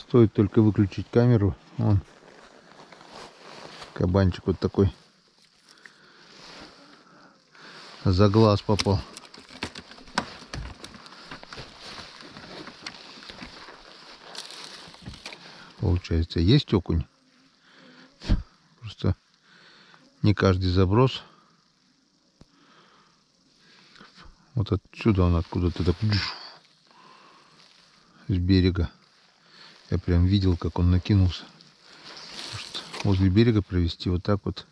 Стоит только выключить камеру, вон кабанчик вот такой за глаз попал. Получается, есть окунь. Просто не каждый заброс. Вот отсюда он откуда-то так с берега. Я прям видел, как он накинулся. Может, возле берега провести вот так вот.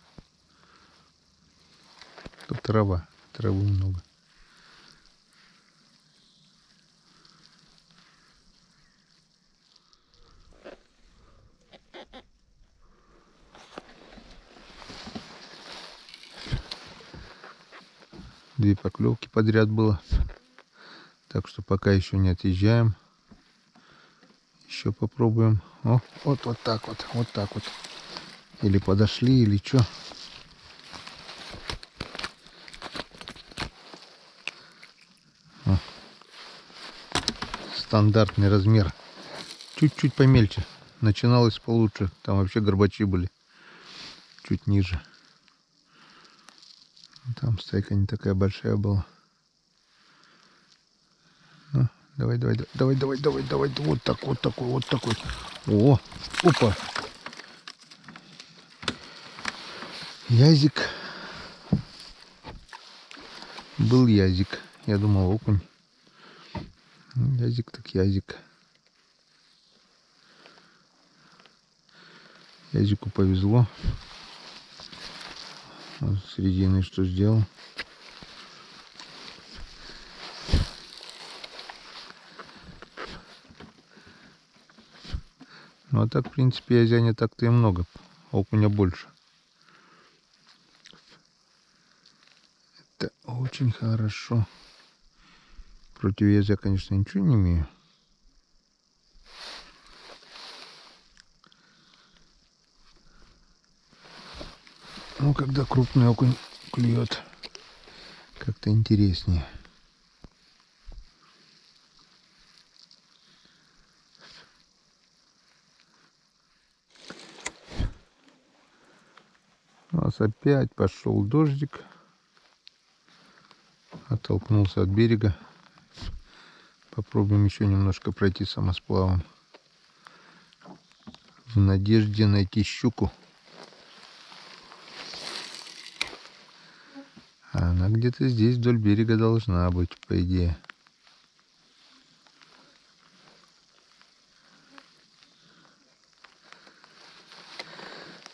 Тут трава, травы много. Две поклевки подряд было. Так что пока еще не отъезжаем. Еще попробуем. О, вот так вот, вот так вот. Или подошли, или что. Стандартный размер. Чуть-чуть помельче. Начиналось получше. Там вообще горбачи были. Чуть ниже. Там стайка не такая большая была. Ну, давай. Вот такой. О, опа. Язик. Был язик. Я думал, окунь. Язик так язик. Язику повезло. Вот с середины что сделал. Ну а так, в принципе, язя не так-то и много. Окуня больше. Это очень хорошо. Против язя, конечно, ничего не имею. Ну, когда крупный окунь клюет, как-то интереснее. У нас опять пошел дождик. Оттолкнулся от берега. Попробуем еще немножко пройти самосплавом. В надежде найти щуку. А она где-то здесь вдоль берега должна быть, по идее.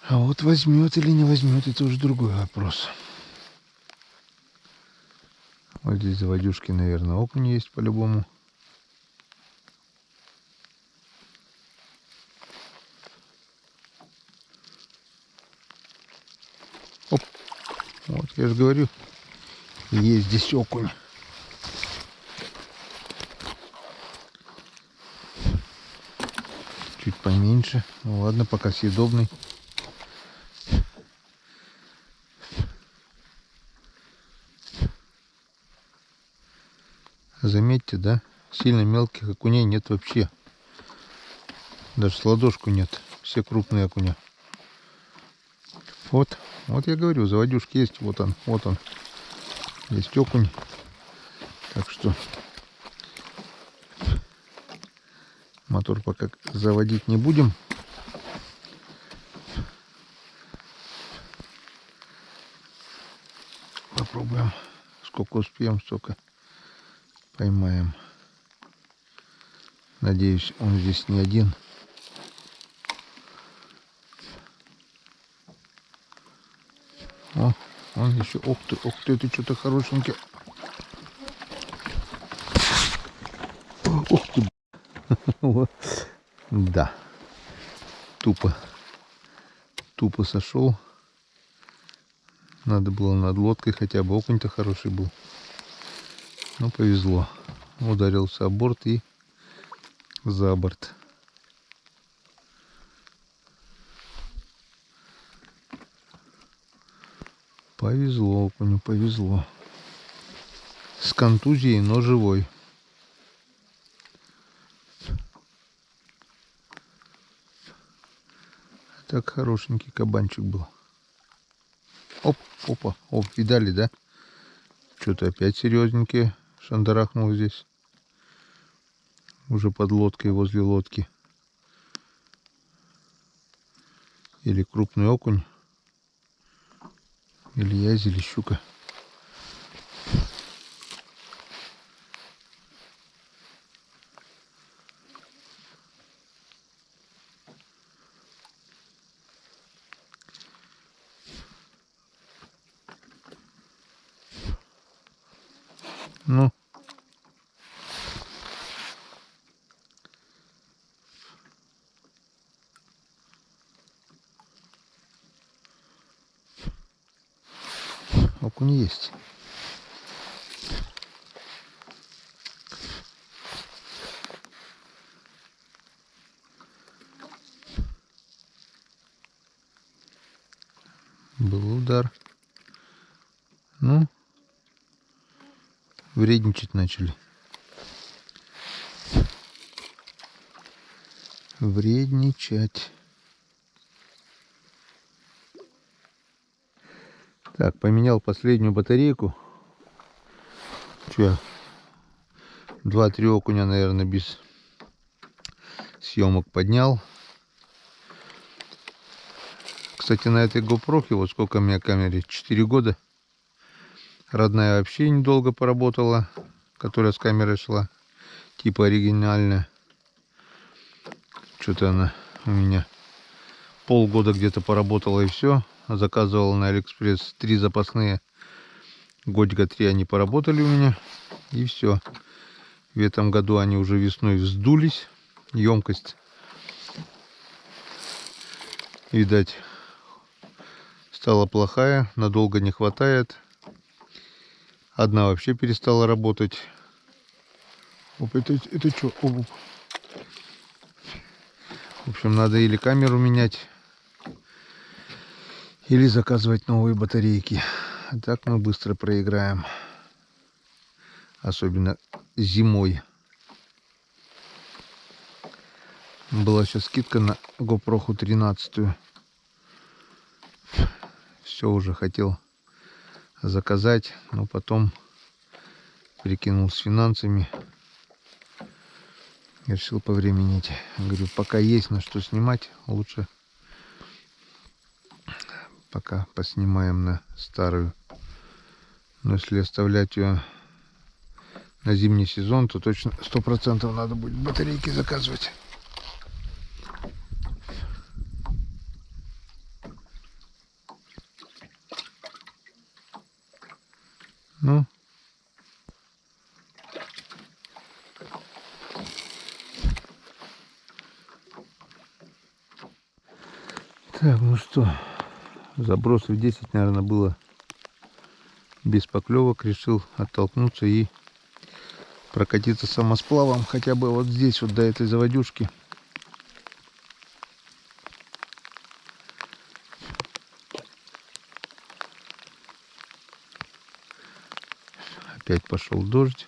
А вот возьмет или не возьмет, это уже другой вопрос. Вот здесь за водюшки, наверное, окунь есть по-любому. Оп. Вот я же говорю, есть здесь окунь. Чуть поменьше. Ну ладно, пока съедобный. Заметьте, да? Сильно мелких окуней нет вообще. Даже с ладошку нет. Все крупные окуня. Вот я говорю, заводюшки есть. Вот он. Есть окунь. Так что мотор пока заводить не будем. Попробуем. Сколько успеем, столько поймаем. Надеюсь, он здесь не один. О, он еще. Ух ты, это что-то хорошенькое. Ух ты. Да. Тупо сошел. Надо было над лодкой хотя бы. Окунь-то хороший был. Но повезло. Ударился об борт и за борт. Повезло окуню, повезло. С контузией, но живой. Так хорошенький кабанчик был. Оп, опа, оп, видали, да? Что-то опять серьезненькие шандарахнул здесь. Уже под лодкой, возле лодки. Или крупный окунь. Или язь, или щука. Ну. Окунь есть. Был удар. Ну, вредничать начали. Вредничать. Так, поменял последнюю батарейку. Че, 2-3 окуня, наверное, без съемок поднял. Кстати, на этой GoPro, вот сколько у меня камере, 4 года. Родная вообще недолго поработала, которая с камерой шла. Типа оригинальная. Что-то она у меня полгода где-то поработала и все. Заказывал на Алиэкспресс 3 запасные. Годика 3 они поработали у меня. И все. В этом году они уже весной вздулись. Емкость, видать, стала плохая. Надолго не хватает. Одна вообще перестала работать. Оп, это что? Оп. В общем, надо или камеру менять, или заказывать новые батарейки. А так мы быстро проиграем. Особенно зимой. Была сейчас скидка на GoPro 13. Все уже хотел заказать, но потом прикинул с финансами. Решил повременить. Говорю, пока есть на что снимать, лучше пока поснимаем на старую. Но если оставлять ее на зимний сезон, то точно 100% надо будет батарейки заказывать. Ну. Так, ну что, забросов 10, наверное, было без поклевок. Решил оттолкнуться и прокатиться самосплавом хотя бы вот здесь, вот до этой заводюшки. Опять пошел дождь.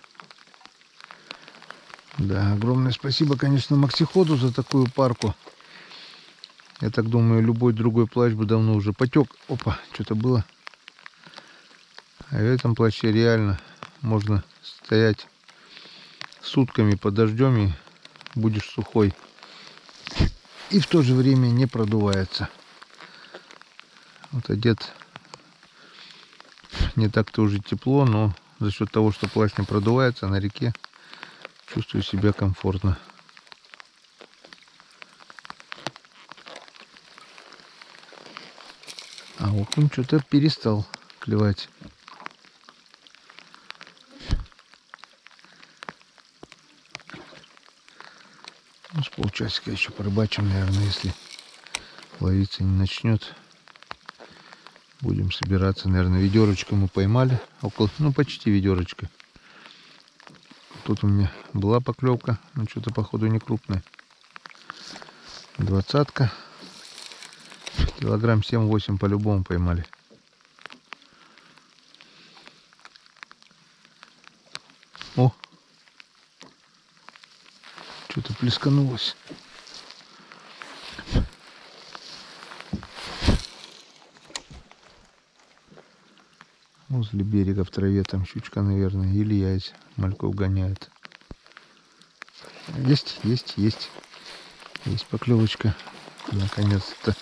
Да, огромное спасибо, конечно, Максиходу за такую парку. Я так думаю, любой другой плащ бы давно уже потек. Опа, что-то было. А в этом плаще реально можно стоять сутками под дождем и будешь сухой. И в то же время не продувается. Вот одет не так-то уже тепло, но за счет того, что плащ не продувается, на реке чувствую себя комфортно. А окунь что-то перестал клевать. Ну, с полчасика еще порыбачим, наверное, если ловиться не начнет. Будем собираться, наверное, ведерочку мы поймали. Около, ну, почти ведерочка. Тут у меня была поклевка, но что-то, походу, не крупная. 20-ка. Килограмм 7-8 по-любому поймали. О! Что-то плесканулось. Возле берега в траве там щучка, наверное, или яйца мальков гоняет. Есть, есть, есть. Есть поклевочка. Наконец-то.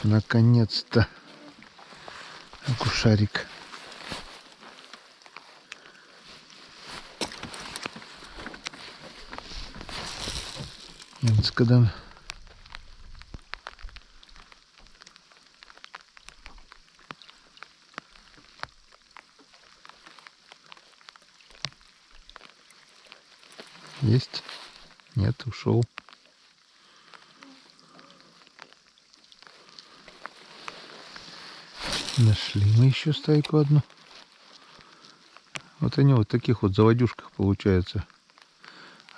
Наконец-то. Окушарик. Янскадан. Есть? Нет, ушел. Нашли мы еще стайку одну. Вот они вот таких вот заводюшках, получается,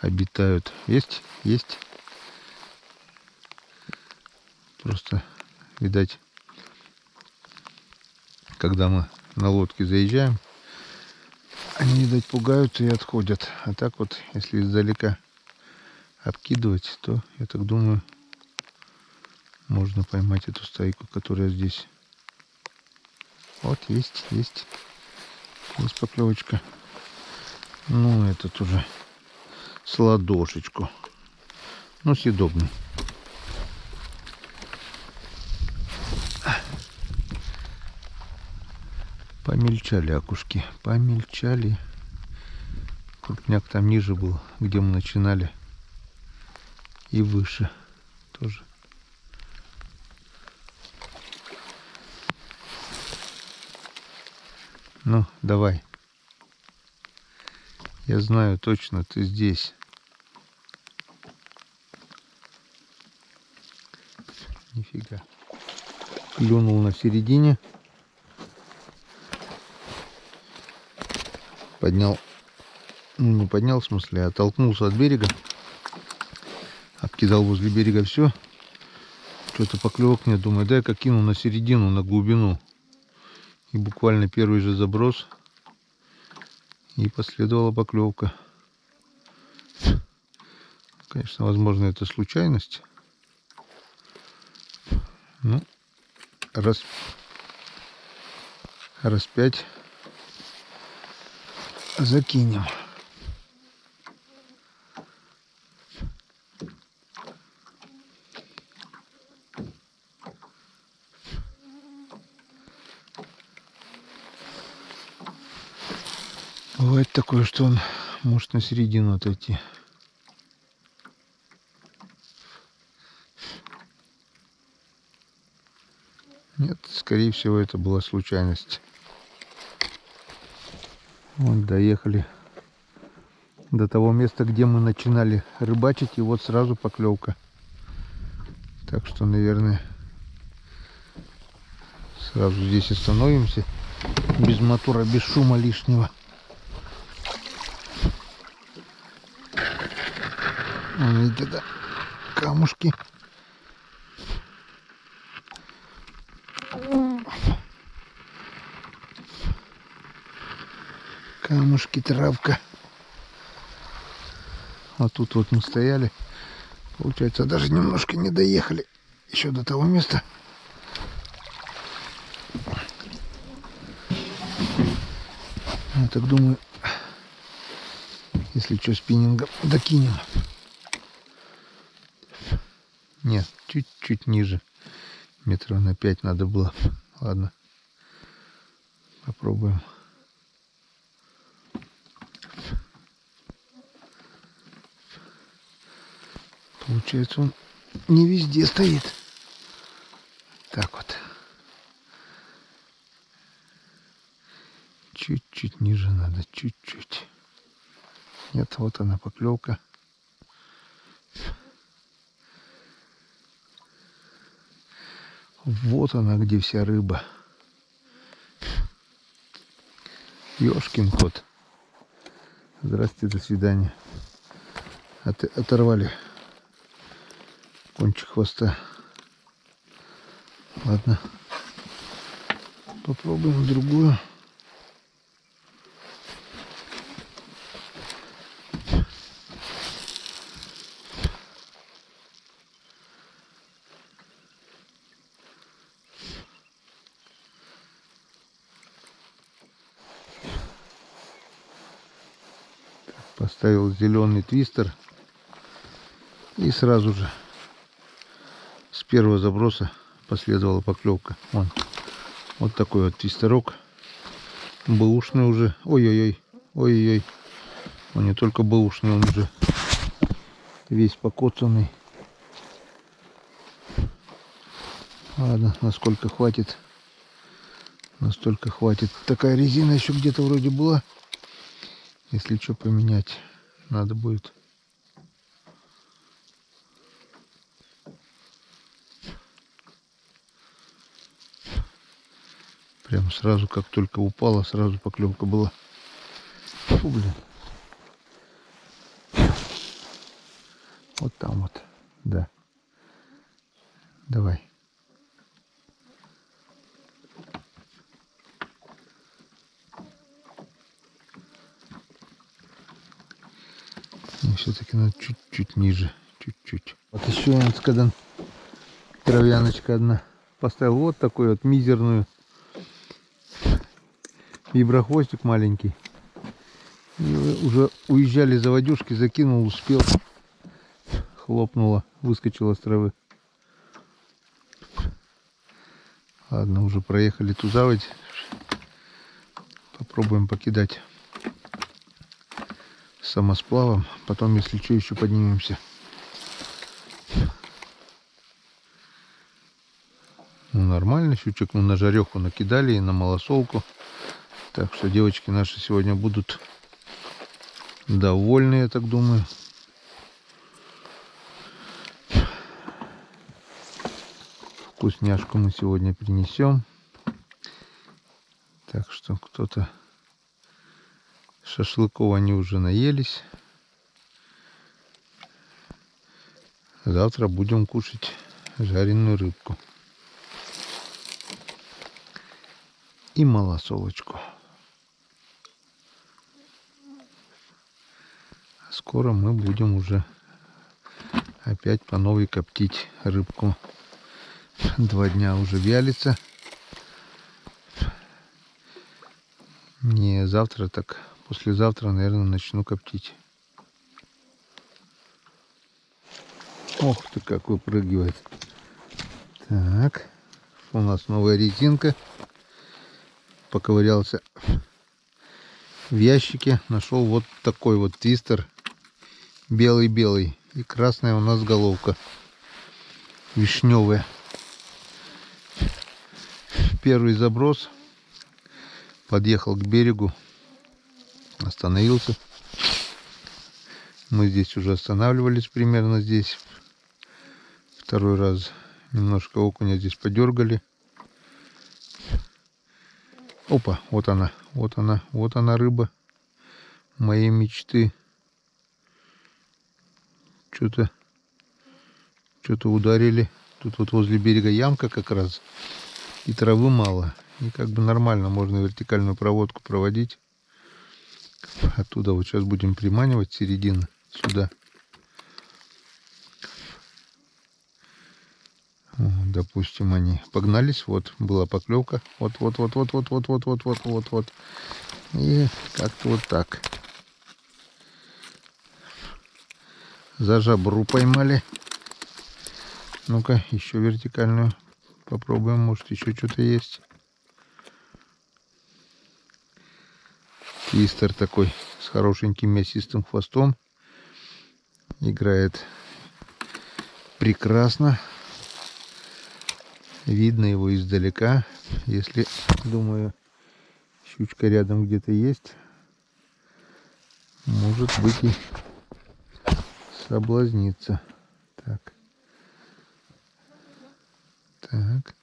обитают. Есть? Есть. Просто, видать, когда мы на лодке заезжаем, они, видать, пугаются и отходят. А так вот, если издалека откидывать, то, я так думаю, можно поймать эту стайку, которая здесь. Вот, есть, есть. Есть поклевочка. Ну, этот уже с ладошечку. Ну, съедобный. Помельчали окушки. Помельчали. Крупняк там ниже был, где мы начинали. И выше тоже. Ну, давай. Я знаю точно, ты здесь. Нифига. Клюнул на середине. Поднял. Ну, не поднял, в смысле, а оттолкнулся от берега. Обкидал возле берега все. Что-то поклевок нет. Думаю, дай-ка кину на середину, на глубину. И буквально первый же заброс. И последовала поклевка. Конечно, возможно, это случайность. Ну, раз 5 закинем. Бывает такое, что он может на середину отойти. Нет, скорее всего, это была случайность. Вот доехали до того места, где мы начинали рыбачить, и вот сразу поклевка. Так что, наверное, сразу здесь остановимся. Без мотора, без шума лишнего. Вон, видите, да, камушки. Камушки, травка. А тут вот мы стояли. Получается, даже немножко не доехали еще до того места. Я так думаю, если что, спиннингом докинем. Нет, чуть-чуть ниже. Метров на 5 надо было. Ладно. Попробуем. Получается, он не везде стоит. Так вот. Чуть-чуть ниже надо. Чуть-чуть. Нет, вот она поклевка. Вот она, где вся рыба. Ёшкин кот. Здрасте, до свидания. Оторвали кончик хвоста. Ладно. Попробуем другую. Поставил зеленый твистер. И сразу же с первого заброса последовала поклевка. Вон. Вот такой вот твистерок. Бэушный уже. Ой-ой-ой. Ой-ой-ой. Он не только бэушный, он уже весь покоцанный. Ладно, насколько хватит. Настолько хватит. Такая резина еще где-то вроде была. Если что поменять, надо будет. Прям сразу, как только упала, сразу поклевка была. Фу, блин. Вот там вот. Да. Давай. Все-таки надо чуть-чуть ниже. Чуть-чуть. Вот еще я травяночка одна. Поставил вот такой вот мизерную. Виброхвостик маленький. И уже уезжали заводюшки, закинул, успел. Хлопнула, выскочила с травы. Ладно, уже проехали ту заводь. Попробуем покидать самосплавом. Потом, если что, еще поднимемся. Ну, нормально, щучек. Ну, на жареху накидали и на малосолку. Так что девочки наши сегодня будут довольны, я так думаю. Вкусняшку мы сегодня принесем. Так что кто-то шашлыков они уже наелись. Завтра будем кушать жареную рыбку. И малосолочку. Скоро мы будем уже опять по новой коптить рыбку. 2 дня уже вялится. Не завтра, так послезавтра, наверное, начну коптить. Ох ты, как выпрыгивает. Так, у нас новая резинка. Поковырялся в ящике, нашел вот такой вот твистер. Белый-белый. И красная у нас головка. Вишневая. Первый заброс. Подъехал к берегу. Остановился. Мы здесь уже останавливались примерно здесь. Второй раз немножко окуня здесь подергали. Опа, вот она, вот она, вот она рыба моей мечты. Что-то ударили. Тут вот возле берега ямка как раз. И травы мало. И как бы нормально можно вертикальную проводку проводить. Оттуда вот сейчас будем приманивать середину сюда. Допустим, они погнались. Вот была поклевка. Вот. И как-то вот так. За жабру поймали. Ну-ка, еще вертикальную попробуем. Может, еще что-то есть. Твистер такой с хорошеньким мясистым хвостом. Играет прекрасно. Видно его издалека. Если, думаю, щучка рядом где-то есть, может быть и соблазнится. Так. Так.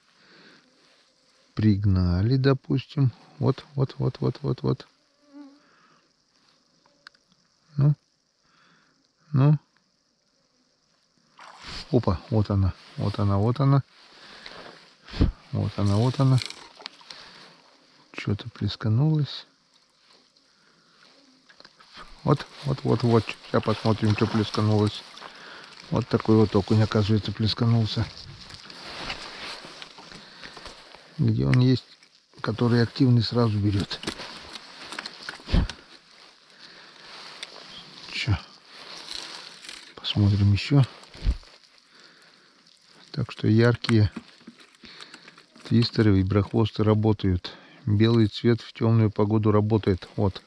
Пригнали, допустим. Вот. Ну. Опа, вот она. Вот она. Что-то плесканулось. Вот. Сейчас посмотрим, что плесканулось. Вот такой вот окунь, оказывается, плесканулся. Где он есть, который активный, сразу берет. Посмотрим еще. Так что яркие твистеры, виброхвосты работают. Белый цвет в темную погоду работает. Вот.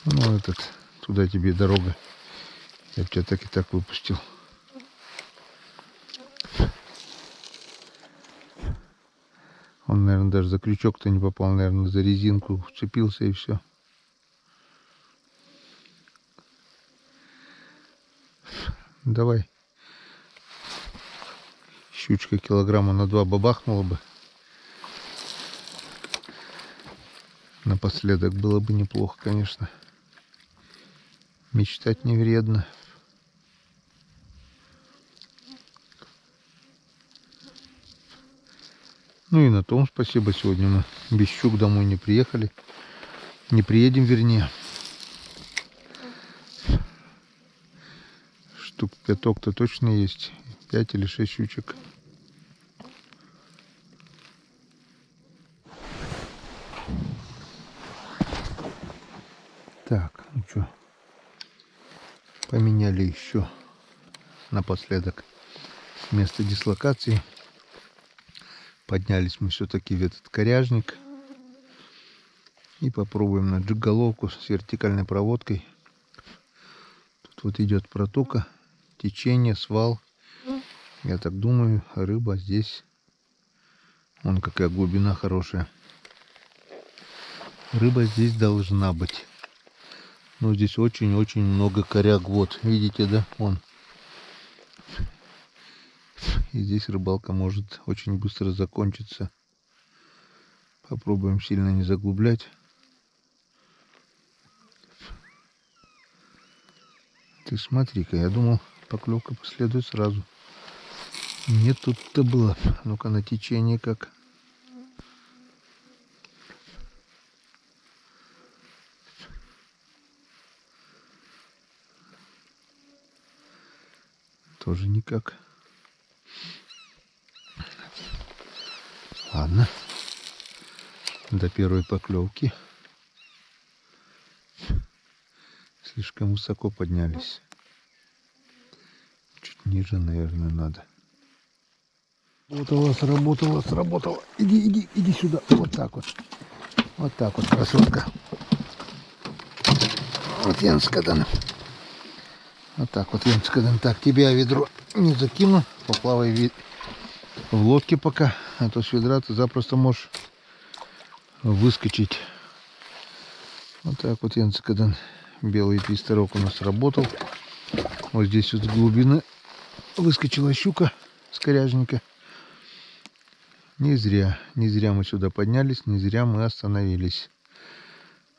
Ну, этот, туда тебе дорога. Я тебя так и так выпустил. Он, наверное, даже за крючок-то не попал. Наверное, за резинку вцепился и все. Давай. Щучка килограмма на 2 бабахнула бы. Напоследок было бы неплохо, конечно. Мечтать не вредно. Ну и на том спасибо. Сегодня мы без щук домой не приехали. Не приедем, вернее. Штук пяток-то точно есть. 5 или 6 щучек. Так, ну что, поменяли еще напоследок место дислокации. Поднялись мы все-таки в этот коряжник. И попробуем на джиголовку с вертикальной проводкой. Тут вот идет протока, течение, свал. Я так думаю, рыба здесь. Вон какая глубина хорошая. Рыба здесь должна быть. Но здесь очень-очень много коряг. Вот, видите, да? Вон. И здесь рыбалка может очень быстро закончиться. Попробуем сильно не заглублять. Ты смотри-ка, я думал, поклевка последует сразу. Нет, тут-то было. Ну-ка, на течение как. Тоже никак. Ладно. До первой поклевки. Слишком высоко поднялись. Чуть ниже, наверное, надо. Сработало. Иди сюда. Вот так вот. Вот так вот, красотка. Вот Янскадан. Вот так вот, Янскадан. Так, тебя ведро не закину. Поплавай в лодке пока. А то с ведра ты запросто можешь выскочить. Вот так вот, Янскадан. Белый твистерок у нас работал. Вот здесь вот с глубины выскочила щука с коряжника. Не зря мы сюда поднялись, не зря мы остановились.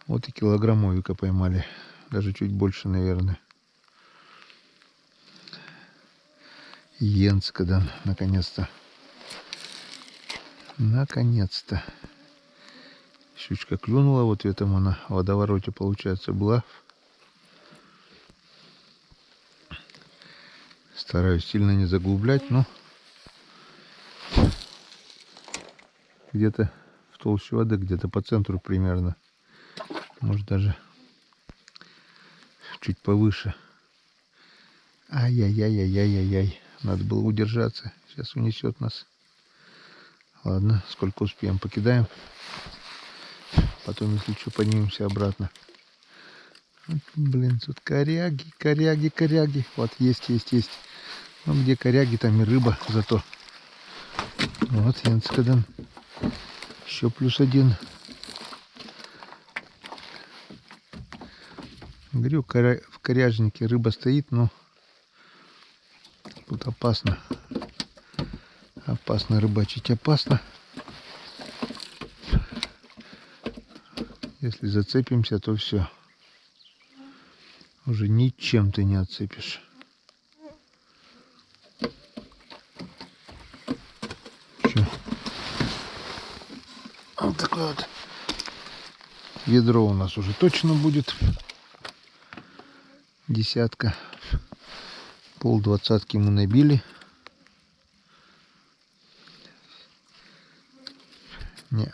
Вот и килограммовика поймали. Даже чуть больше, наверное. Янскадан, наконец-то. Наконец-то. Щучка клюнула. Вот в этом она в водовороте, получается, была. Стараюсь сильно не заглублять, но где-то в толщу воды, где-то по центру примерно. Может даже чуть повыше. Ай-яй-яй-яй-яй-яй-яй. Надо было удержаться. Сейчас унесет нас. Ладно, сколько успеем, покидаем. Потом, если что, поднимемся обратно. Вот, блин, тут коряги. Вот, есть. Ну, где коряги, там и рыба зато. Вот, Янскадан. Еще +1. Говорю, в коряжнике рыба стоит, но тут опасно. Опасно рыбачить, опасно. Если зацепимся, то все. Уже ничем ты не отцепишь. Че? Вот такое вот ведро у нас уже точно будет. Десятка. Пол-20 мы набили. Не,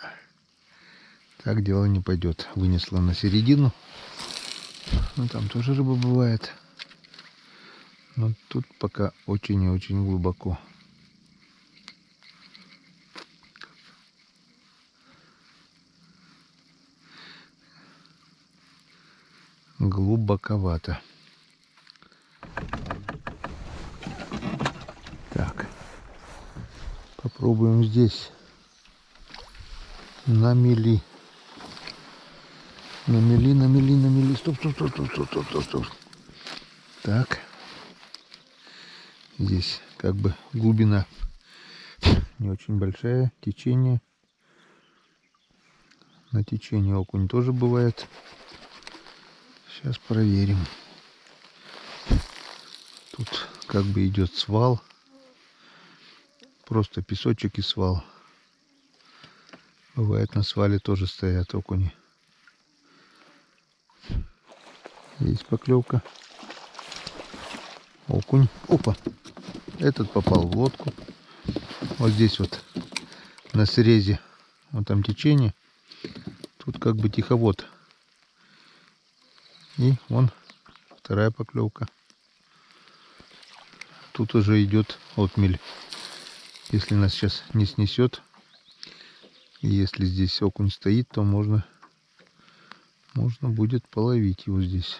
так дело не пойдет. Вынесла на середину. Ну там тоже рыба бывает. Но тут пока очень и очень глубоко. Глубоковато. Так. Попробуем здесь. На мели. На мели. Стоп. Так. Здесь как бы глубина не очень большая. Течение. На течении окунь тоже бывает. Сейчас проверим. Тут как бы идет свал. Просто песочек и свал. Бывает, на свале тоже стоят окуни. Есть поклевка. Окунь. Опа. Этот попал в лодку. Вот здесь вот на срезе. Вот там течение. Тут как бы тиховод. И вон вторая поклевка. Тут уже идет отмель. Если нас сейчас не снесет, и если здесь окунь стоит, то можно будет половить его здесь.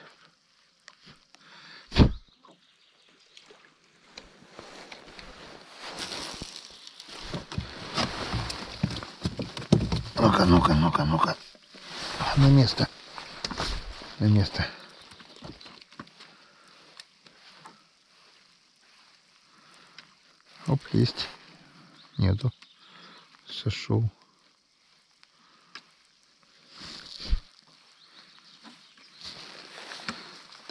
Ну-ка. На место. Оп, есть. Нету. Сошел.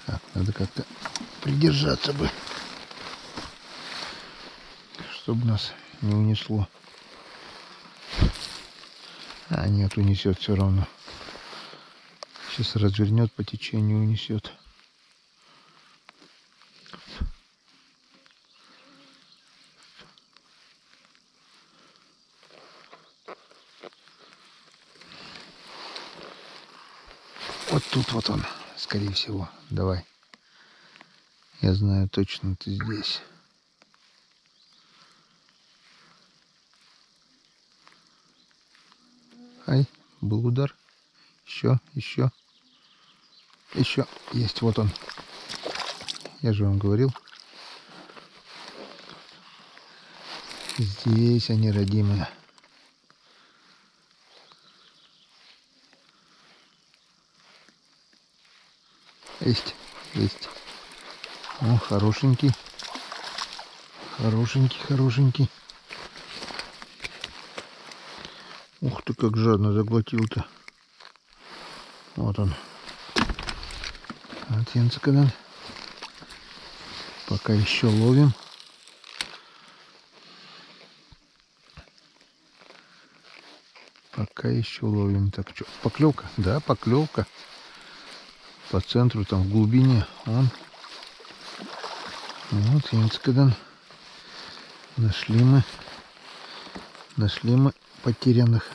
Так, надо как-то придержаться бы, чтобы нас не унесло. А, нет, унесет все равно. Сейчас развернет по течению, унесет. Вот тут вот он, скорее всего. Давай. Я знаю точно, ты здесь. Ай, был удар. Еще. Есть, вот он. Я же вам говорил. Здесь они, родимые. Есть. О, хорошенький. Ух ты, как жадно заглотил-то. Вот он. Отенцкадан. Пока еще ловим. Так, что, поклевка? Да, поклевка. По центру, там, в глубине. Он. Вот, Енцкадан. Нашли мы потерянных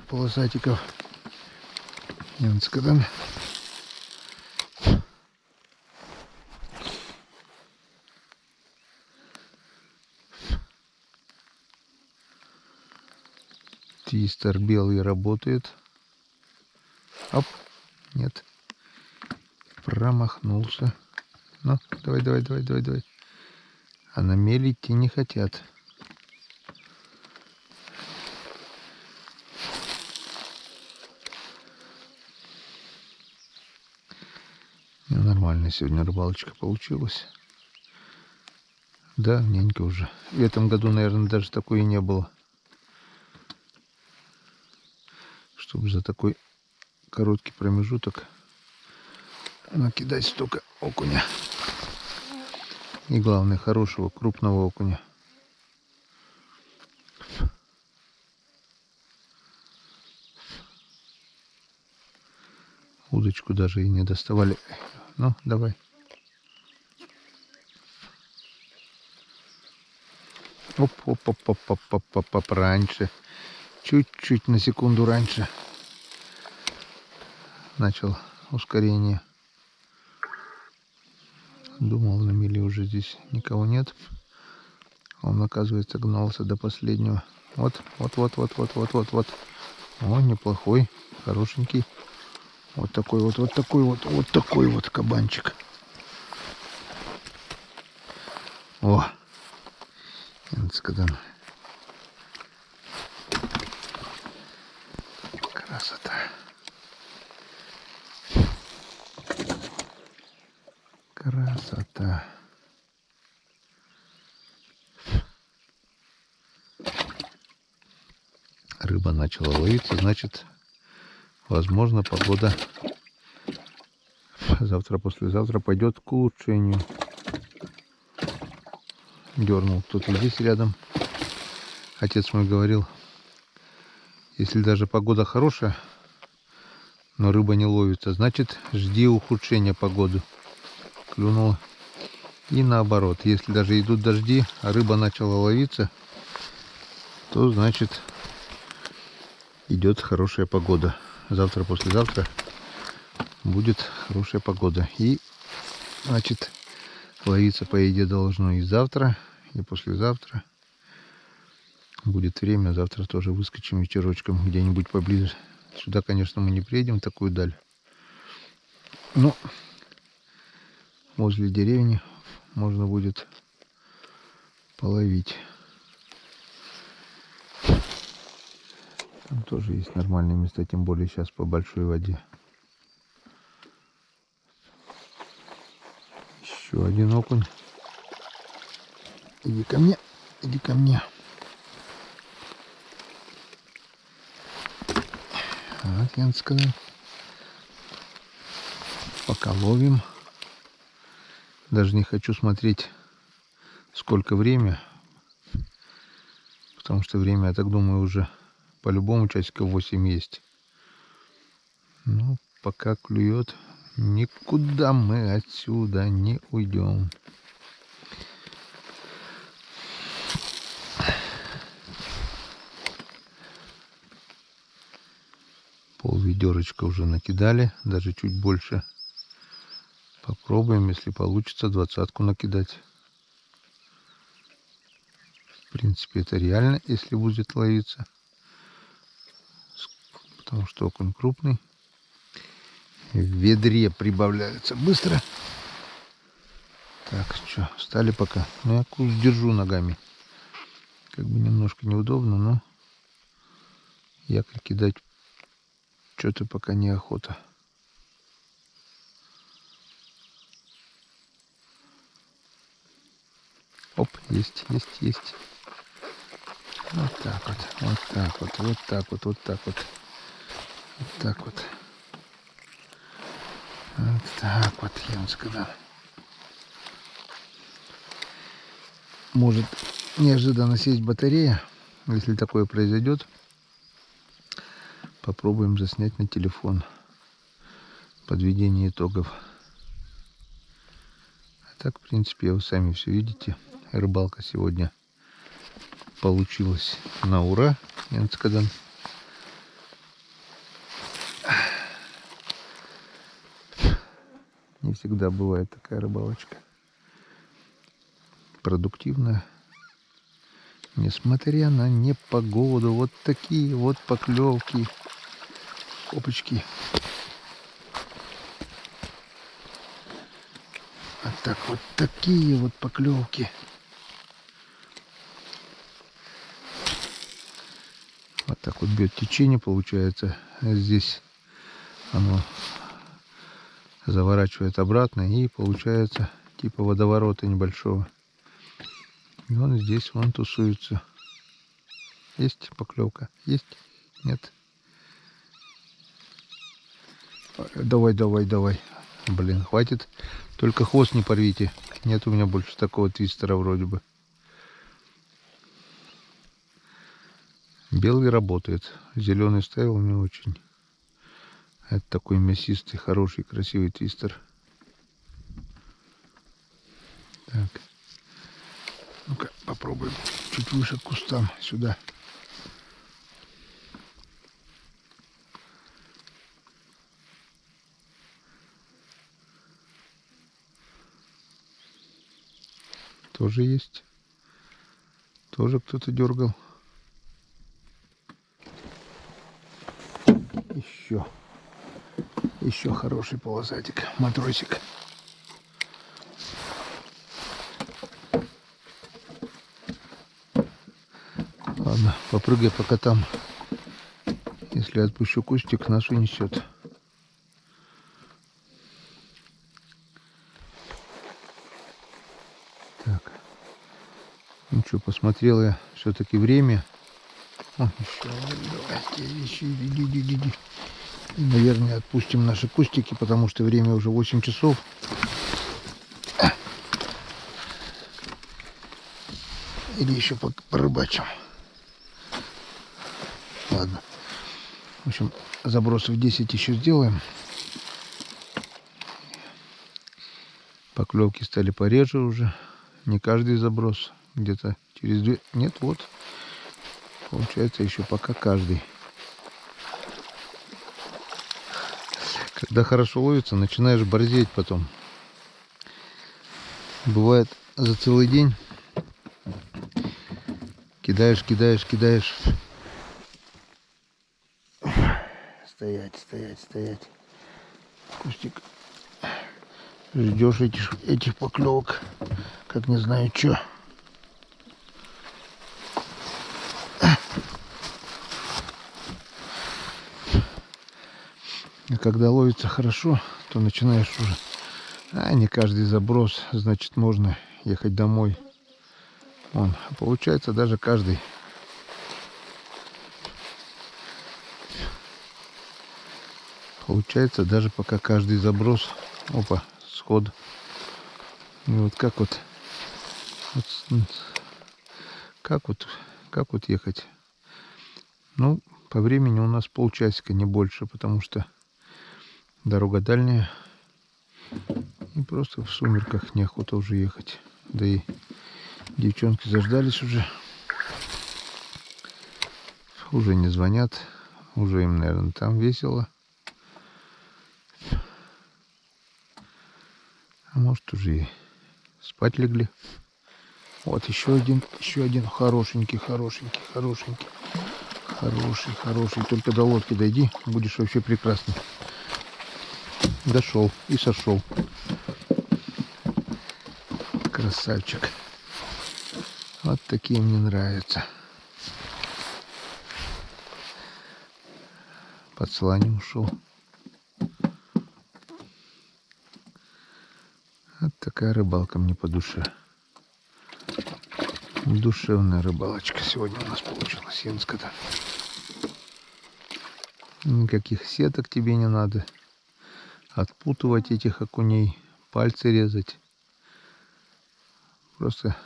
полосатиков. Енцкадан. Твистер белый работает. Оп, нет. Промахнулся. Ну, давай. А на мели идти не хотят. Нормально сегодня рыбалочка получилась. Да, ненька уже. В этом году, наверное, даже такой и не было. Чтобы за такой короткий промежуток накидать столько окуня. И главное, хорошего, крупного окуня. Удочку даже и не доставали. Ну, давай. Оп, раньше. Чуть-чуть на секунду раньше. Начал ускорение. Думал, на мели уже здесь никого нет. Он, оказывается, гнался до последнего. Вот. О, неплохой, хорошенький. Вот такой вот кабанчик. О, Энцкадан. Красота. Красота. Рыба начала ловиться, значит, возможно, погода завтра-послезавтра пойдет к улучшению. Дернул кто-то здесь рядом. Отец мой говорил, если даже погода хорошая, но рыба не ловится, значит, жди ухудшения погоды. Клюнула. И наоборот, если даже идут дожди, а рыба начала ловиться, то значит, идет хорошая погода. Завтра, послезавтра будет хорошая погода. И, значит, ловиться по еде должно и завтра, и послезавтра. Будет время, завтра тоже выскочим вечерочком где-нибудь поближе. Сюда, конечно, мы не приедем в такую даль. Но возле деревни можно будет половить. Там тоже есть нормальные места, тем более сейчас по большой воде. Еще один окунь. Иди ко мне, иди ко мне. Вот, я сказал. Пока ловим. Даже не хочу смотреть, сколько время. Потому что время, я так думаю, уже по-любому часиков 8 есть. Ну, пока клюет, никуда мы отсюда не уйдем. Пол-ведерочка уже накидали, даже чуть больше. Попробуем, если получится, 20-ку накидать. В принципе, это реально, если будет ловиться. Потому что окунь крупный. В ведре прибавляется быстро. Так, что, встали пока. Ну, я куш держу ногами. Как бы немножко неудобно, но якорь кидать что-то пока неохота. Оп, есть. Вот так вот. Вот так вот. Вот так вот. Вот так вот. Вот так вот, я вам сказал. Может неожиданно сесть батарея. Если такое произойдет, попробуем заснять на телефон подведение итогов. А так, в принципе, вы сами все видите. Рыбалка сегодня получилась на ура, я вам сказал. Не всегда бывает такая рыбалочка продуктивная. Несмотря на непогоду, вот такие вот поклевки. Опачки. А так вот такие вот поклевки. Вот так вот бьет течение, получается. Здесь оно заворачивает обратно и получается типа водоворота небольшого. И он здесь вон тусуется. Есть поклевка? Есть? Нет? Давай. Блин, хватит. Только хвост не порвите. Нет у меня больше такого твистера вроде бы. Белый работает. Зеленый ставил не очень. Это такой мясистый, хороший, красивый твистер. Так. Ну-ка, попробуем чуть выше к кустам. Сюда. Тоже есть. Тоже кто-то дергал. Еще хороший полосатик, матросик. Ладно, попрыгай пока там. Если отпущу кустик, нас унесет. Так. Ну что, посмотрел я все-таки время. О, еще один, давайте, иди. Наверное, отпустим наши кустики, потому что время уже 8 часов. Или еще порыбачим. Ладно. В общем, забросов 10 еще сделаем. Поклевки стали пореже уже. Не каждый заброс. Где-то через 2... Нет, вот. Получается, еще пока каждый. Когда хорошо ловится, начинаешь борзеть потом. Бывает за целый день кидаешь. Стоять. Кустик. Ждешь этих поклевок, как не знаю что. А когда ловится хорошо, то начинаешь уже... не каждый заброс, значит, можно ехать домой. А получается даже каждый. Получается даже пока каждый заброс. Опа, сход. И вот как вот ехать. Ну, по времени у нас полчасика, не больше, потому что дорога дальняя. И просто в сумерках неохота уже ехать. Да и девчонки заждались уже. Уже не звонят. Уже им, наверное, там весело. А может, уже и спать легли. Вот еще один хорошенький. Хороший. Только до лодки дойди, будешь вообще прекрасный. Дошел и сошел. Красавчик. Вот такие мне нравятся. Под сланем ушел. Вот такая рыбалка мне по душе. Душевная рыбалочка сегодня у нас получилась, Янската. Никаких сеток тебе не надо. Отпутывать этих окуней, пальцы резать. Просто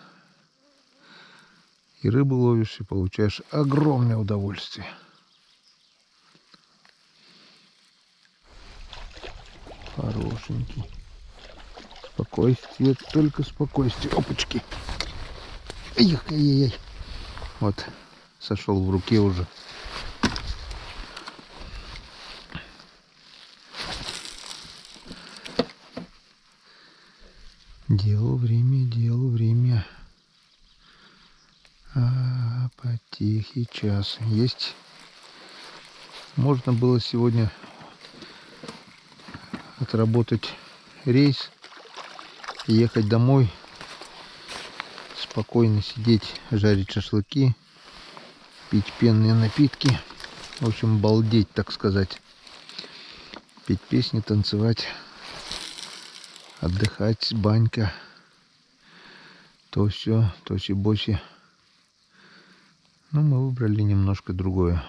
и рыбу ловишь, и получаешь огромное удовольствие. Хорошенький. Спокойствие, только спокойствие. Опачки. Ай-яй-яй. Вот, сошел в руке уже. Делу время. Потихий час. Есть. Можно было сегодня отработать рейс и ехать домой. Спокойно сидеть, жарить шашлыки, пить пенные напитки. В общем, балдеть, так сказать. Петь песни, танцевать, отдыхать, банька. То все, тоси-боси. Но мы выбрали немножко другое.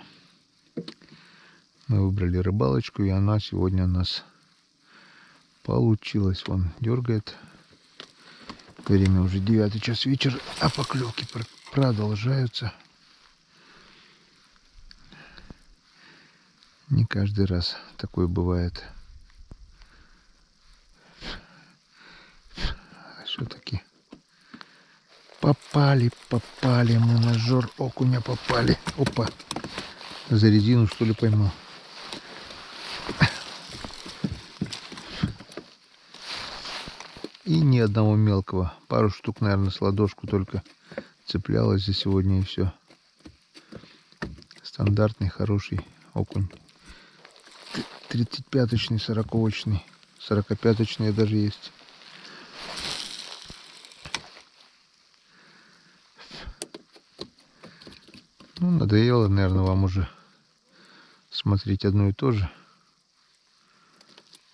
Мы выбрали рыбалочку, и она сегодня у нас получилась. Вон дергает. Время уже 9 час вечера, а поклевки продолжаются. Не каждый раз такое бывает. Все-таки попали мы на жор окуня попали. Опа, за резину что ли поймал. И ни одного мелкого. Пару штук, наверное, с ладошку только цеплялось за сегодня, и все. Стандартный, хороший окунь. 35-очный, 40-очный. 45-очный даже есть. Ну, надоело, наверное, вам уже смотреть одно и то же.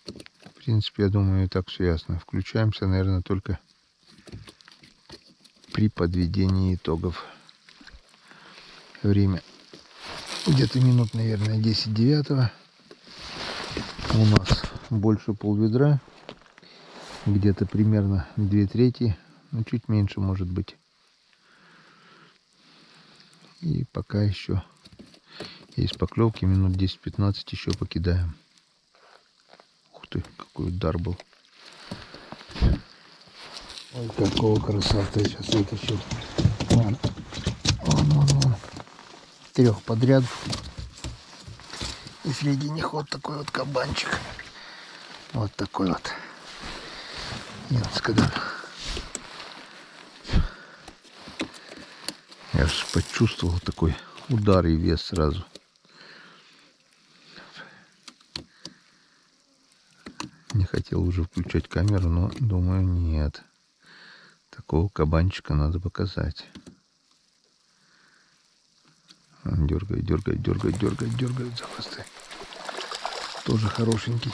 В принципе, я думаю, и так все ясно. Включаемся, наверное, только при подведении итогов. Время где-то минут, наверное, 10-9. У нас больше полведра. Где-то примерно 2/3. Ну, чуть меньше, может быть. И пока еще есть поклевки. Минут 10-15 еще покидаем. Ух ты, какой удар был. Ой, какого красоты сейчас вытащил. Вон. 3 подряд. И среди них вот такой вот кабанчик. Вот такой вот. Янскадан. Я же почувствовал такой удар и вес сразу. Не хотел уже включать камеру, но думаю, нет. Такого кабанчика надо показать. Он дергает, дергает, дергает, дергает, дергает за хвосты. Тоже хорошенький.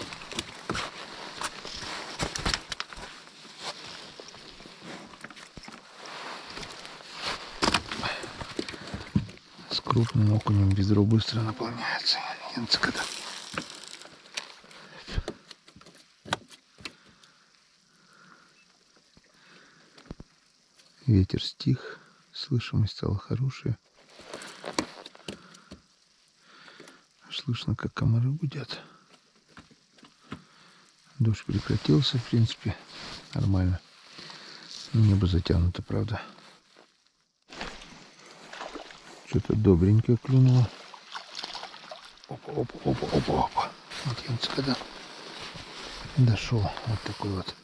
С крупным окунем ведро быстро наполняется. Янцкада. Ветер стих, слышимость стала хорошая. Слышно, как комары гудят. Дождь прекратился, в принципе, нормально. Небо затянуто, правда. Что-то добренькое клюнуло. Опа, опа, опа, опа, опа. Вот Янцкада дошел. Вот такой вот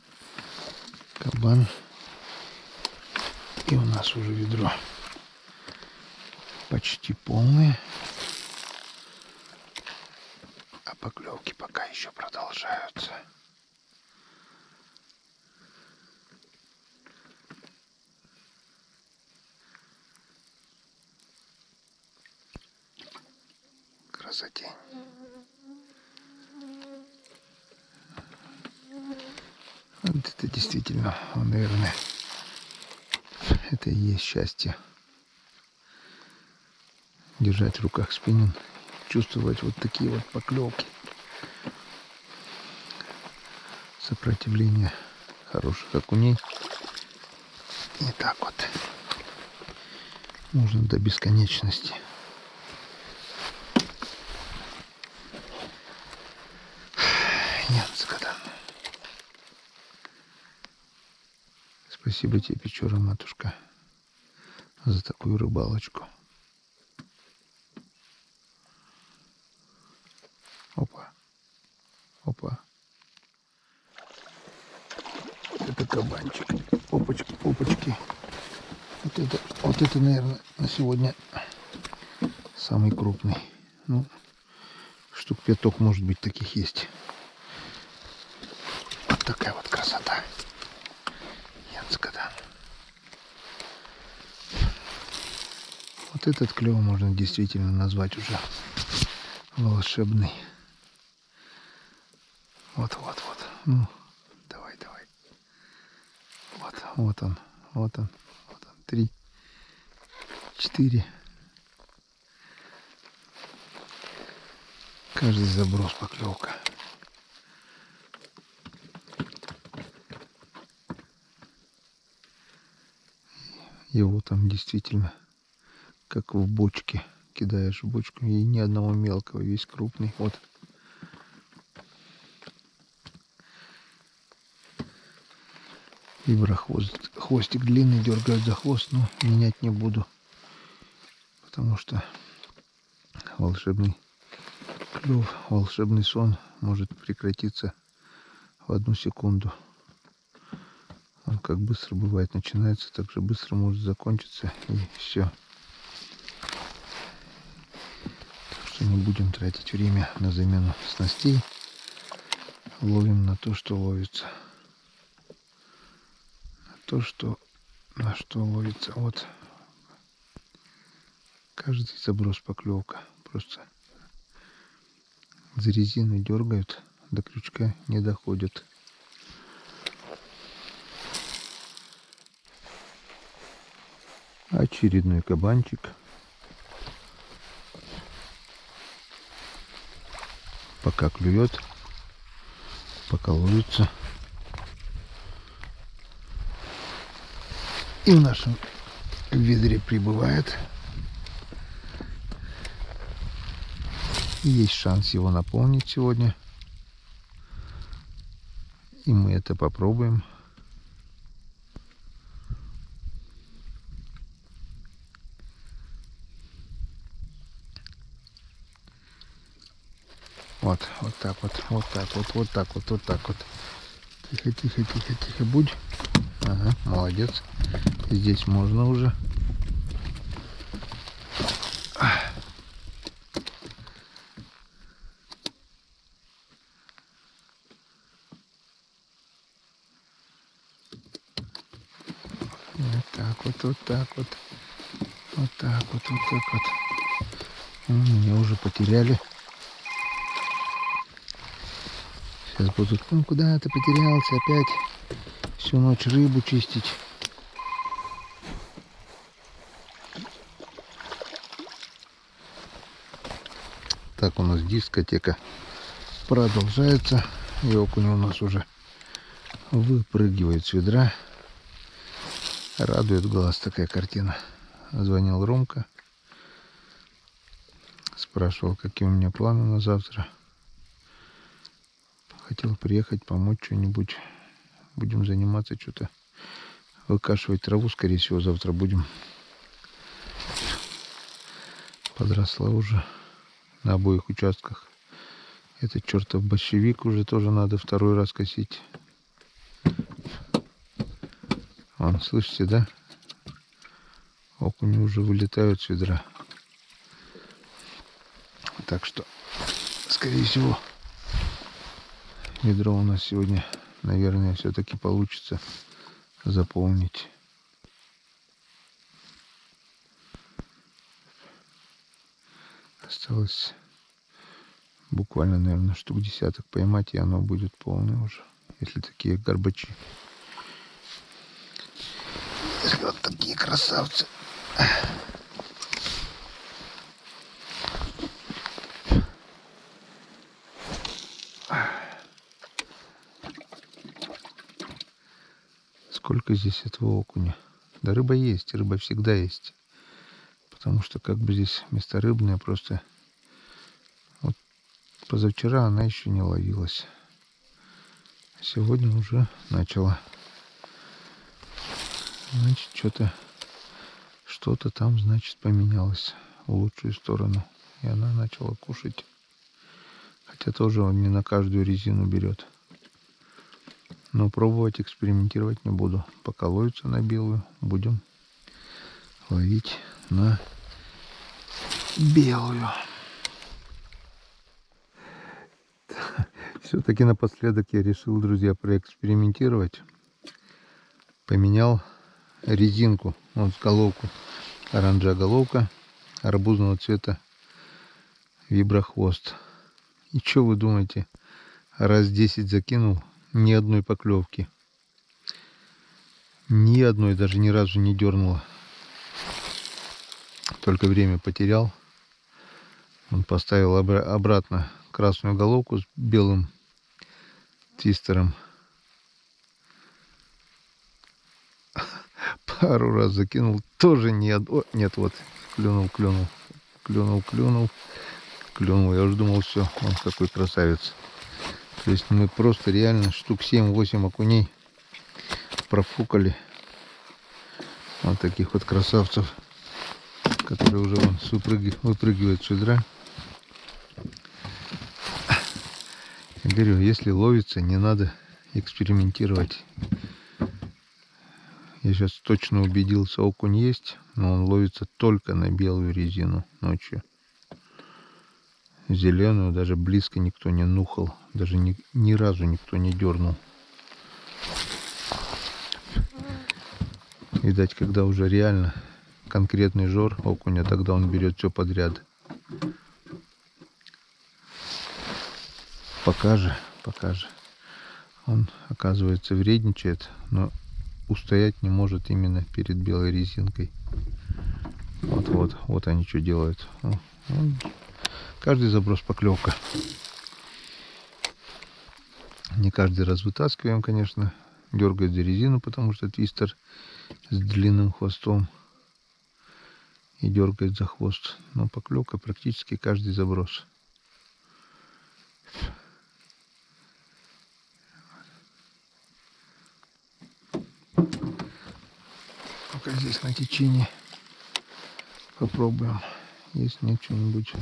кабан. И у нас уже ведро почти полное. А поклевки пока еще продолжаются. Красотень. Вот это действительно, наверное, это и есть счастье. Держать в руках спиннинг, чувствовать вот такие вот поклевки. Сопротивление хороших окуней. И так вот можно до бесконечности. Янцкада. Спасибо тебе, Печора, матушка, за такую рыбалочку. Опа. Опа. Это кабанчик. Опачки, опачки. Вот это, наверное, на сегодня самый крупный. Ну, штук 5 может быть таких есть. Вот такая вот красота. Янцкада. Вот этот клев можно действительно назвать уже волшебный. Вот. Ну, давай. Вот он. 3, 4. Каждый заброс поклевка. Его там действительно как в бочке. Кидаешь в бочку и ни одного мелкого, весь крупный. Вот. Вибра хвостик длинный, дергает за хвост, но менять не буду. Потому что волшебный клев, волшебный сон может прекратиться в 1 секунду. Он как быстро бывает начинается, так же быстро может закончиться, и все. Так что не будем тратить время на замену снастей. Ловим на то, что ловится. На что ловится. Вот. Каждый заброс поклевка. Просто за резину дергают, до крючка не доходят. Очередной кабанчик. Пока клюет, пока ловится. И в нашем ведре прибывает. И есть шанс его наполнить сегодня. И мы это попробуем. Вот так вот, вот так вот, вот так вот, вот так вот. Тихо, тихо, тихо, тихо, будь. Ага, молодец. Здесь можно уже. Вот так вот, вот так вот. Вот так вот, вот так вот. Меня уже потеряли. Сейчас будут, ну куда ты потерялся опять? Всю ночь рыбу чистить. Так, у нас дискотека продолжается. И окунь у нас уже выпрыгивает с ведра. Радует глаз такая картина. Звонил Ромка. Спрашивал, какие у меня планы на завтра. Хотел приехать, помочь что-нибудь. Будем заниматься что-то. Выкашивать траву, скорее всего, завтра будем. Подросла уже на обоих участках. Этот чертов борщевик уже тоже надо второй раз косить. Вон, слышите, да? Окуни уже вылетают с ведра. Так что, скорее всего, ведро у нас сегодня, наверное, все-таки получится заполнить. Осталось буквально, наверное, штук десяток поймать, и оно будет полное уже, если такие горбачи. Если вот такие красавцы. Сколько здесь этого окуня? Да рыба есть, рыба всегда есть. Потому что как бы здесь место рыбное, просто вот позавчера она еще не ловилась. Сегодня уже начала. Значит, что-то там, значит, поменялось в лучшую сторону. И она начала кушать. Хотя тоже он не на каждую резину берет. Но пробовать, экспериментировать не буду. Пока ловится на белую, будем ловить на белую. Все-таки напоследок я решил, друзья, проэкспериментировать. Поменял резинку, вот головку. Оранжевая головка арбузного цвета виброхвост. И что вы думаете? Раз 10 закинул, ни одной поклевки. Ни одной, даже ни разу не дернуло. Только время потерял. Он поставил обратно красную головку с белым твистером. Пару раз закинул, тоже не... Нет, вот, клюнул. Я уже думал, все, он какой красавец. То есть мы просто реально штук 7-8 окуней профукали. Вот таких вот красавцев, которые уже вон выпрыгивают с ведра. Я говорю, если ловится, не надо экспериментировать. Я сейчас точно убедился, окунь есть, но он ловится только на белую резину ночью. Зеленую даже близко никто не нюхал, даже ни разу никто не дернул. Видать, когда уже реально конкретный жор окуня, тогда он берет все подряд. Пока же он, оказывается, вредничает, но устоять не может именно перед белой резинкой. Вот они что делают. Каждый заброс поклевка. Не каждый раз вытаскиваем, конечно. Дергает за резину, потому что твистер с длинным хвостом и дергает за хвост. Но поклевка практически каждый заброс. Пока здесь на течении попробуем, если нет что-нибудь.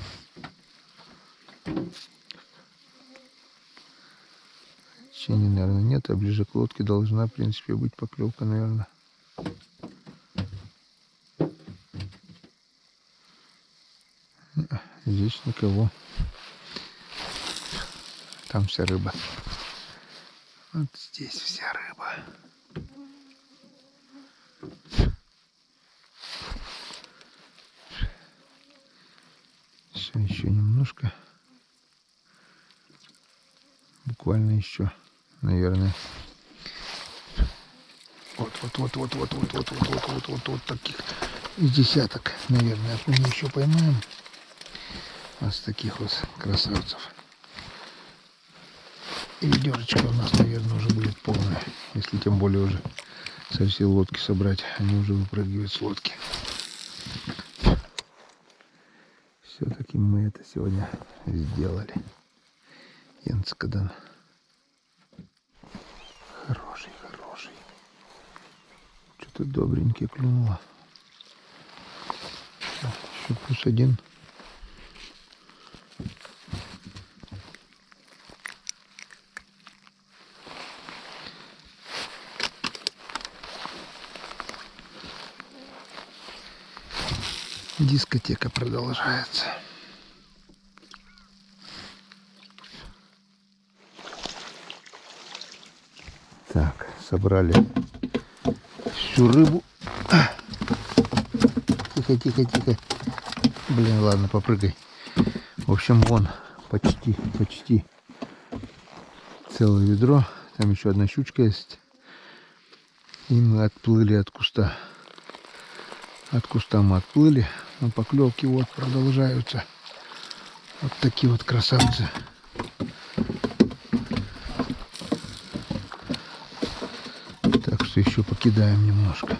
Течения, наверное, нет, а ближе к лодке должна, в принципе, быть поклевка, наверное. Здесь никого. Там вся рыба. Вот здесь вся рыба. Все, еще немножко. Буквально еще, наверное. Вот таких из десяток, наверное, окуней еще поймаем. Вот таких вот красавцев. И ведерочка у нас, наверное, уже будет полная. Если тем более уже со всей лодки собрать, они уже выпрыгивают с лодки. Все-таки мы это сегодня сделали. Янцкадан. Хороший. Что-то добренький клюнуло. Еще +1. Дискотека продолжается. Так, собрали всю рыбу. Тихо. Блин, ладно, попрыгай. В общем, вон почти целое ведро. Там еще одна щучка есть. И мы отплыли от куста. От куста мы отплыли. Но поклевки вот продолжаются. Вот такие вот красавцы. Так что еще покидаем немножко.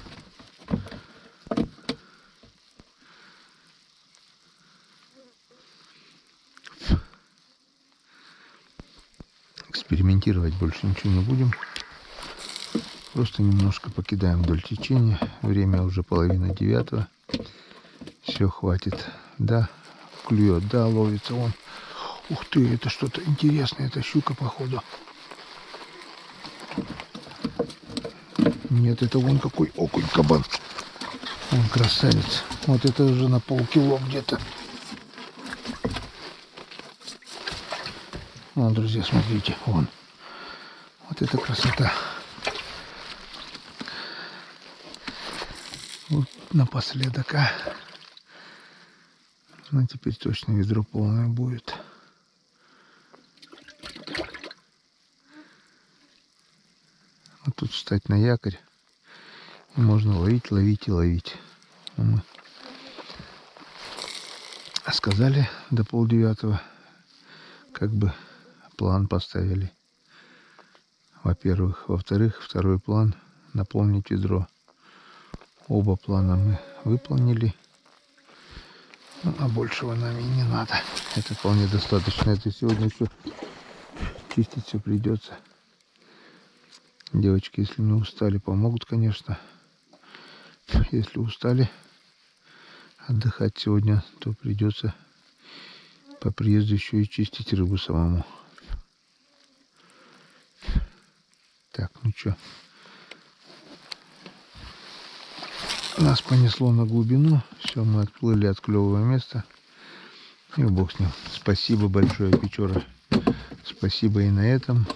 Экспериментировать больше ничего не будем. Просто немножко покидаем вдоль течения. Время уже 8:30. Все, хватит. Да, клюет, да, ловится он. Ух ты, это что-то интересное. Это щука, походу. Нет, это вон какой окунь-кабан. Он красавец. Вот это уже на полкило где-то. Вон, друзья, смотрите, вон. Вот это красота. Вот напоследок, а. Ну, теперь точно ведро полное будет. Вот тут встать на якорь. И можно ловить. А мы сказали до 8:30. Как бы план поставили. Во-первых. Во-вторых, второй план — наполнить ведро. Оба плана мы выполнили. Ну, а большего нам и не надо. Это вполне достаточно. Это сегодня еще чистить все придется. Девочки, если не устали, помогут, конечно. Если устали отдыхать сегодня, то придется по приезду еще и чистить рыбу самому. Так, ну что, Нас понесло на глубину. Все, мы отплыли от клевого места. И бог с ним. Спасибо большое, Печора. Спасибо и на этом.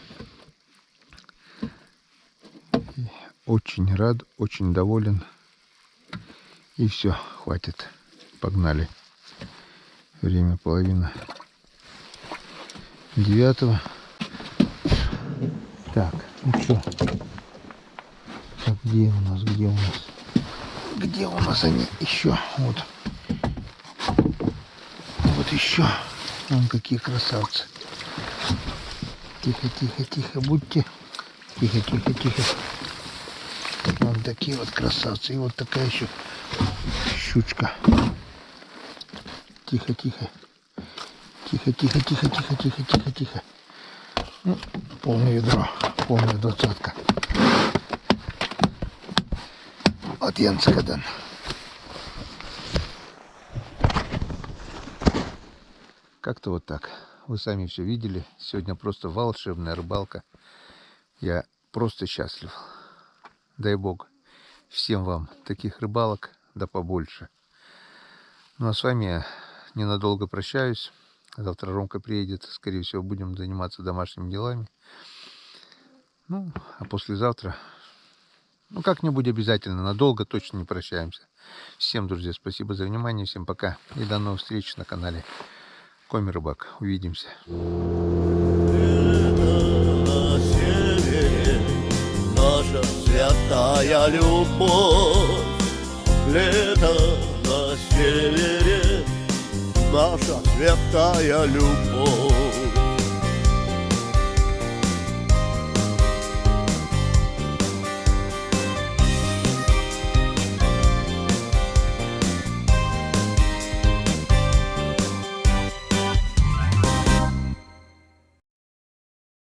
Очень рад, очень доволен. И все, хватит. Погнали. Время 8:30. Так, ну что? Так, где у нас? Где у нас они еще? Вот. Вот еще. Вон какие красавцы. Тихо, тихо, тихо, будьте. Тихо, тихо, тихо. Вот такие вот красавцы. И вот такая еще щучка. Тихо, тихо. Тихо, тихо, тихо, тихо, тихо, тихо, тихо. Ну, полное ведро. Полная 20-ка. Вот Янцегадан. Как-то вот так. Вы сами все видели. Сегодня просто волшебная рыбалка. Я просто счастлив. Дай Бог всем вам таких рыбалок, да побольше. Ну а с вами я ненадолго прощаюсь. Завтра Ромка приедет. Скорее всего, будем заниматься домашними делами. Ну, а послезавтра, ну, как-нибудь обязательно. Надолго точно не прощаемся. Всем, друзья, спасибо за внимание. Всем пока. И до новых встреч на канале Коми Рыбак. Увидимся. Наша святая любовь, лето на севере, наша святая любовь.